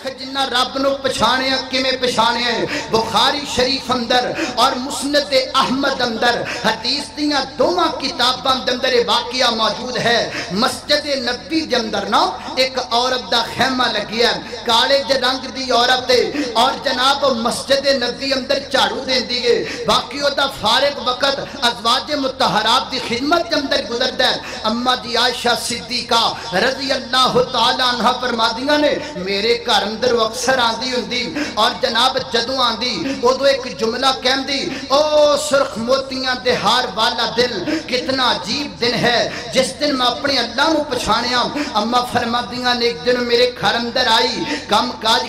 ویکھ جنہ رب نو پچھانیا کیویں پچھانیا ہے بخاری شریف اندر اور مسند احمد اندر حدیث دیاں دوواں کتاباں دے اندر واقعہ موجود ہے مسجد نبی دے اندر نا ایک عورت دا خیمہ لگیا ہے کالے دے رنگ دی عورت ہے اور جناب مسجد نبی اندر جھاڑو دیندی ہے باقی دا فارغ وقت ازواج مطہرات دی خدمت کے اندر گزردا ہے اما دی عائشہ صدیقہ رضی اللہ تعالی عنہ فرمادیاں نے میرے گھر اندر اکثر آندی ہوندی اور جناب جدوں آندی اودوں ایک جملہ کہندی او سرخ موتیاں دے ہار والا دل کتنا عجیب دن ہے جس دن میں اپنے اللہ نو پچھانیا اما فرمادیاں نے ایک دن میرے گھر اندر آئی کم کاج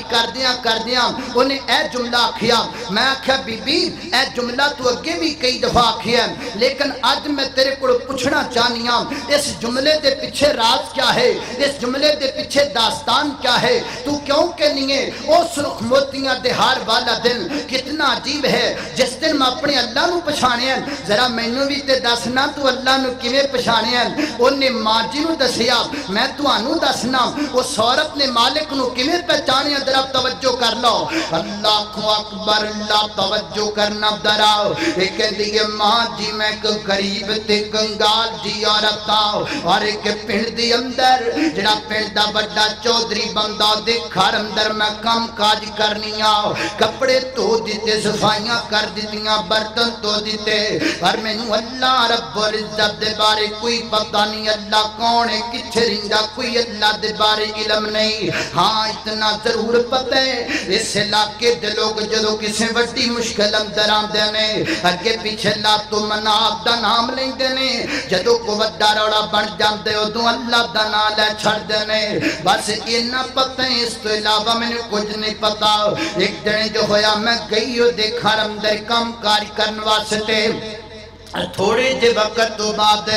کردیاں انہیں اے جملہ آکھیا میں آکھیا بی بی اے جملہ تو اگے بھی کئی دفعہ آکھیا لیکن آج میں تیرے کو پوچھنا چاہنیاں اس جملے دے پیچھے راز کیا ہے اس جملے دے پیچھے داستان کیا ہے تو کیوں کہ نہیں ہے او سرخ موتیاں دے ہار والا دل کتنا عجیب ہے جس دن میں اپنے اللہ نو پچھانیا ذرا مینوں بھی تے دسنا تو اللہ نو کیویں پچھانیا انہیں ماں جی نو دسیا میں تانوں دسنا اس عورت نے مالک نو کیویں پہچانیا ذرا توجہ کر لو اللہ اکبر اللہ توجہ کرنا ذرا ایک کہندی ہے ماں جی میں ایک غریب تے کنگال جی عورت اور ایک پنڈ دی اندر جڑا پنڈ دا بڑا چودھری بندہ دے گھر اندر میں کم کاج کرنیاں کپڑے تو دیتے صفائیاں کر دیتیاں برتن تو دیتے پر مینوں اللہ رب العزت دے بارے کوئی پتہ نہیں اللہ کون ہے کتھے رہندا کوئی اللہ دے بارے علم نہیں ہاں اتنا ضرور پتہ ہے اس علاقے دے لوگ جدوں کسے وڈی مشکل اندر آندے نے اگے پیچھے لات تو مناف دا نام لیندے نے جدوں کو وڈا روڑا بن جاندے اودوں اللہ دا نام لے چھڑدے نے بس اینا پتہ ہے اس تو علاوہ میں نے کچھ نہیں پتا ایک دن جو ہویا میں گئی ہو دیکھا اندر کام کاری کرن واسطے تھوڑے جے وقت تو بعد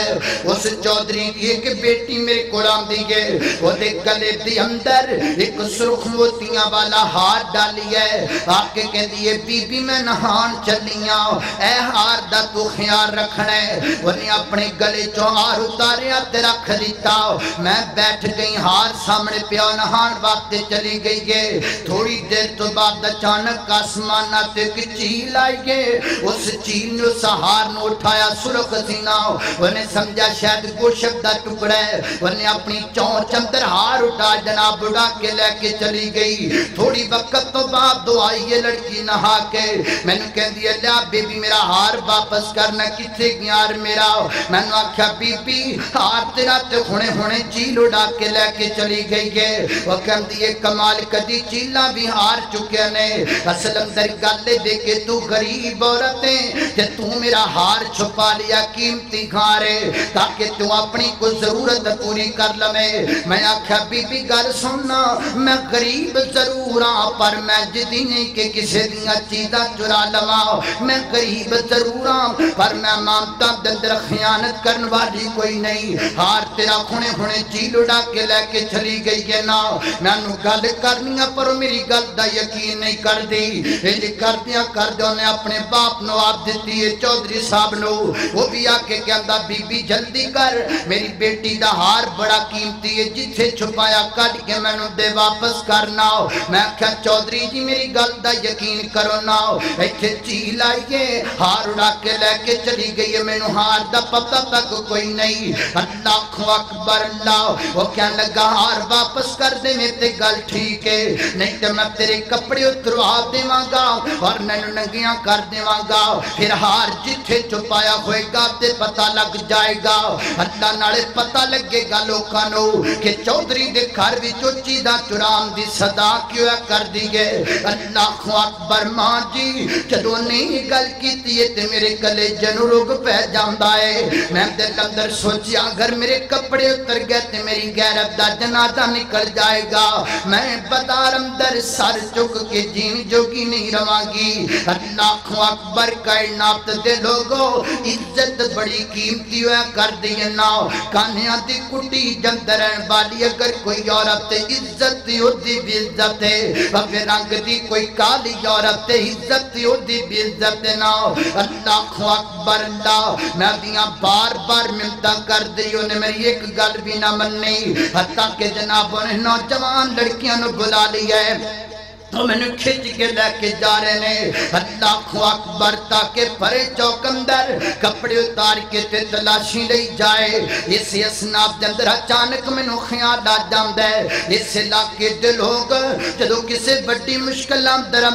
اس چودھری کی ایک بیٹی میرے کولام دی گئے وہ دے گلے دی اندر ایک سرخ موتیاں والا ہار ڈالی ہے آکے کہہ دیئے بی بی میں نہان چلیاں اے ہار دا تو خیال رکھنا ہے انہیں اپنے گلے چو ہار اتاریا تے رکھ دیتا میں بیٹھ گئی ہار سامنے پیا نہان واسطے چلی گئی گے تھوڑی دیر تو بعد اچانک آسمانہ تے کی چیل آئی گے اس چیل نے اس ہار نو اٹھا سرخ سینہ انہیں سمجھا شاید گوشت دا ٹکڑا ہے انہیں اپنی چونچ اندر ہار اٹھا جناب اڑا کے لے کے چلی گئی تھوڑی وقت تو بعد دو آئی یہ لڑکی نہا کے میں نے کہہ دیا اللہ بی بی میرا ہار واپس کرنا کتھے گیار میرا میں نے آکھا بی بی ہار تیرا تے ہونے چیل اڑا کے لے کے چلی گئی ہے وہ کہہ دیئے کمال کدی چیلہ بھی ہار چکے نے اصل اندر گالے دے کے تو غریب عورتیں کہ تو میرا ہار چھپا لیا قیمتی گھارے تاکہ تو اپنی کو ضرورت پوری کر لمے میں آکھا بی بی گر سننا میں غریب ضرور ہاں پر میں جدی نہیں کہ کسی دیا چیزہ چرا لما میں غریب ضرور ہاں پر میں مانتا دندر خیانت کرن والی کوئی نہیں ہار تیرا ہونے چیل اڑا کے لے کے چلی گئی ہے نا میں انہوں گل کرنیا پر میری گل دا یقین نہیں کر دی یہ کر دیا نے اپنے باپ نو آپ دیتی ہے چودھری صاحب نو وہ بھی آکے کہندا بی بی جلدی کر میری بیٹی دا ہار بڑا قیمتی ہے جتھے چھپایا کٹ کے میں نو دے واپس کرنا میں کہا چودھری جی میری گل دا یقین کرو نا ایتھے چیل آئیے ہار اڑا کے لے کے چلی گئی ہے میں نو ہار دا پتہ تک کوئی نہیں اللہ اکبر اللہ وہ کہنے لگا ہار واپس کر دے میں تے گل ٹھیک ہے نہیں تے میں تیرے کپڑے اتروا دیواں گا اور نینو ننگیاں کر دیواں گا پھر ہار جتھے چھپایا ہوئے گا تے پتہ لگ جائے گا اللہ نالے پتہ لگے گا لوکانو کہ چودھری دے گھر بھی جو چیزاں چرام دی صدا کیوں کر دی گئے اللہ اکبر ماں جی جدو نہیں گل کیتی ہے تے میرے گلے جنو روگ پہ جاندہ ہے میں دل اندر سوچیا اگر میرے کپڑے اتر گئے تے میری غیرت دا جنازہ نکل جائے گا میں بازار اندر سر چک کے جین جوگی نہیں رواں گی اللہ اکبر کائنات دے لوگو عزت بڑی قیمتی ہوا کر دیئے نا کانیاں دی کٹی جندر والی اگر کوئی عورت عزت ہو دی بھی عزت ہے اگر رنگ دی کوئی کالی عورت عزت ہو دی بھی عزت نا اللہ اکبر اللہ میں دیاں بار بار منتا کر دی انہیں میری ایک گل بھی نہ مننی حتیٰ کہ جناب انہیں نوجوان لڑکیاں نے بلا لیا ہے تو میں نے کھچ کے لے کے جا رہے نے اللہ اکبر تاکہ پرے چوکندر کپڑے اتار کے تے تلاشی لئی جائے اس اسناب جندر اچانک میں نے خیال آ جاندہ ہے اس علاقے دے لوگ جدو کسے بڑی مشکل اندر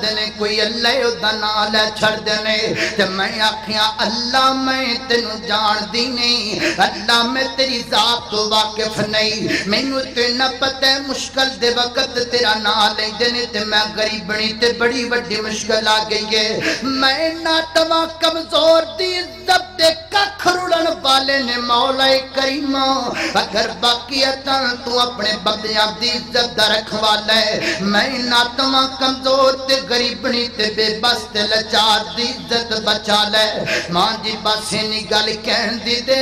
دینے کوئی اللہ دا نال ہے چھڑ دینے تے میں آکھیاں اللہ میں تینوں جان دی نہیں اللہ میں تیری ذات تو واقف نہیں میں نو تے نہ پتہ ہے مشکل دے وقت تیرا نال ہے دینے تے میں غریبنی تے بڑی وڈی مشکل آ گئی ہے میں ناتواں کمزور دی عزت دے ککھ رڑن والے نے مولا کریم اگر باقیتاں تو اپنے بندیاں دی عزت دا رکھوا لے میں ناتواں کمزور تے غریبنی تے بے بس تے لچار دی عزت بچا لے ماں جی باسے نی گل کہن دی دے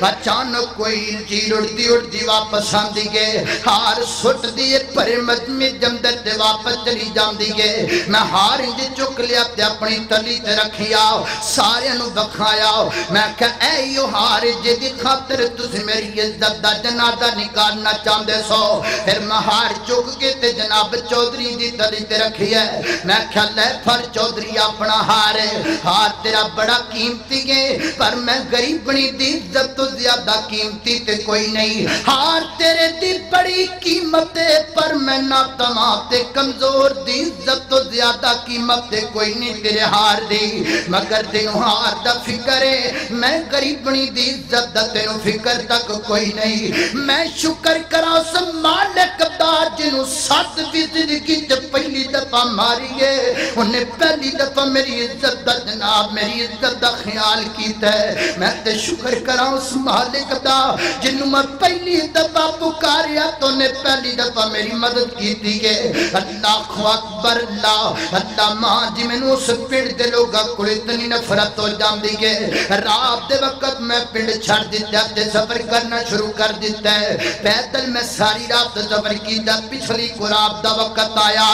اچانک کوئی چیل اڑتی واپس آندی گے ہار سٹ دیے پرے مجمع جمدر تے واپس چلی جان دیئے میں ہار انجی چک لیا تے اپنی تلی تے رکھیا سارے انو بکھایا میں کہا اے یو ہار جی دی خاطر تسی میری عزت دا جنازہ نکالنا چاندے سو پھر میں ہار چک کے تے جناب چودری دی تلی تے رکھیا میں کہا لے پھر چودری اپنا ہار تیرا بڑا قیمتی ہے پر میں غریبنی دی عزت تو زیادہ قیمتی تے کوئی نہیں ہار تیرے دی بڑی قیمت پر میں نہ تماتے کمزور دی عزت تو زیادہ قیمت دے کوئی نہیں تیرے ہار دی مگر تینوں ہار دا فکر ہے میں غریبنی دی عزت دا تینوں فکر تک کوئی نہیں میں شکر کرا اس مالک دا جنہوں ساتھ بھی زندگی جب پہلی دفعہ ماری ہے انہیں پہلی دفعہ میری عزت دا جناب میری عزت دا خیال کیتا ہے میں تے شکر کرا اس مالک دا جنہوں میں پہلی دفعہ پکاریا تو انہیں پہلی دفعہ میری مدد کیتی ہے اللہ اکبر اللہ ماں جی میں نو اس پیڑ دے لوگا کوئی اتنی نفرت ہو جام دیگے رات دے وقت میں پیڑ چھڑ دیتا تے سفر کرنا شروع کر دیتا ہے پیدل میں ساری رات سفر کی دا پچھلی قرآب دا وقت آیا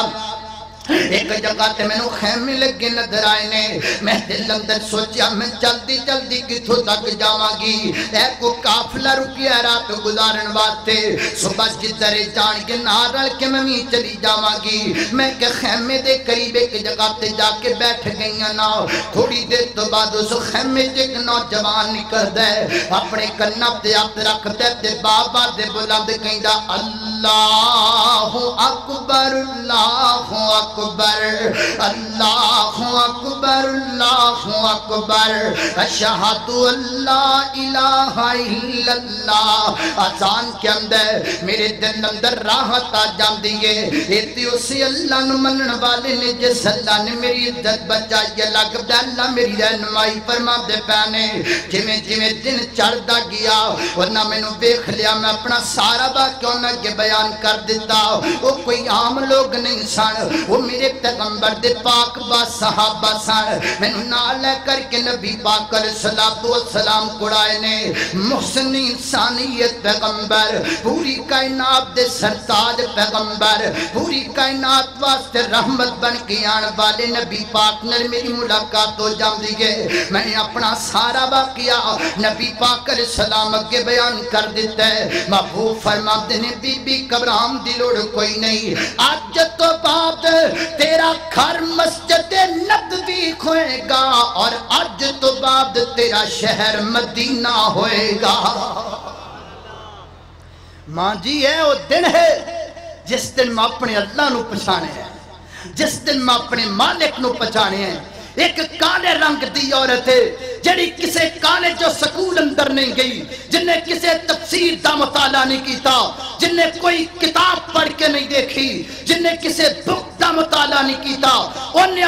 ایک جگہ تے میں نو خیمے لگے نظر آئے نے میں دل اندر سوچیا میں جلدی کتھوں تک جاواں گی اے کو قافلہ رکیا رات گزارن واسطے صبح جدھر جان کے نارل کے میں بھی چلی جاواں گی میں کہ خیمے دے قریب ایک جگہ تے جا کے بیٹھ گئیاں نا تھوڑی دیر تو بعد اس خیمے تے ایک نوجوان نکل دے اپنے کنہ تے ہاتھ رکھ دے تے بابا دے بلند کہندا اللہ اکبر اللہ اکبر اللہ اکبر اللہ اکبر اشہد اللہ الہ الا اللہ آسان کے اندر میرے دل اندر راحت آ جان دیئے ایتی اسی اللہ نو منن والے نے جس اللہ نے میری عزت بچائی اللہ کبھا اللہ میری رہنمائی فرما دے پہنے جمیں دن چڑھ دا گیا ورنہ میں نو بیخ لیا میں اپنا سارا باقیوں میں کے بیان کر دیتا وہ کوئی عام لوگ نہیں سن وہ میرے پیغمبر دے پاک با صحابہ سن میں نہ لے کر کے نبی پاک علیہ السلام قرآن نے محسن انسانیت پیغمبر پوری کائنات دے سرتاج پیغمبر پوری کائنات واسطے رحمت بن کے آن والے نبی پاک نے میری ملاقات ہو جام دیگے میں اپنا سارا واقعہ نبی پاک علیہ السلام کے بیان کر دیتا ہے محبوب فرما دینے بی بی کبرام دلوڑ کوئی نہیں آج تو بعد تیرا گھر مسجد نبوی کھوئے گا اور آج تو بعد تیرا شہر مدینہ ہوئے گا ماں جی ہے وہ دن ہے جس دن میں اپنے اللہ نو پہچانے ہیں جس دن میں اپنے مالک نو پہچانے ہیں ایک کالے رنگ دی عورت ہے جڑی کسے کالے جو سکول اندر نہیں گئی جن نے کسے تفسیر دا مطالعہ نہیں کیتا جن نے کوئی کتاب پڑھ کے نہیں دیکھی جن نے کسے بک دا مطالعہ نہیں کیتا انہیں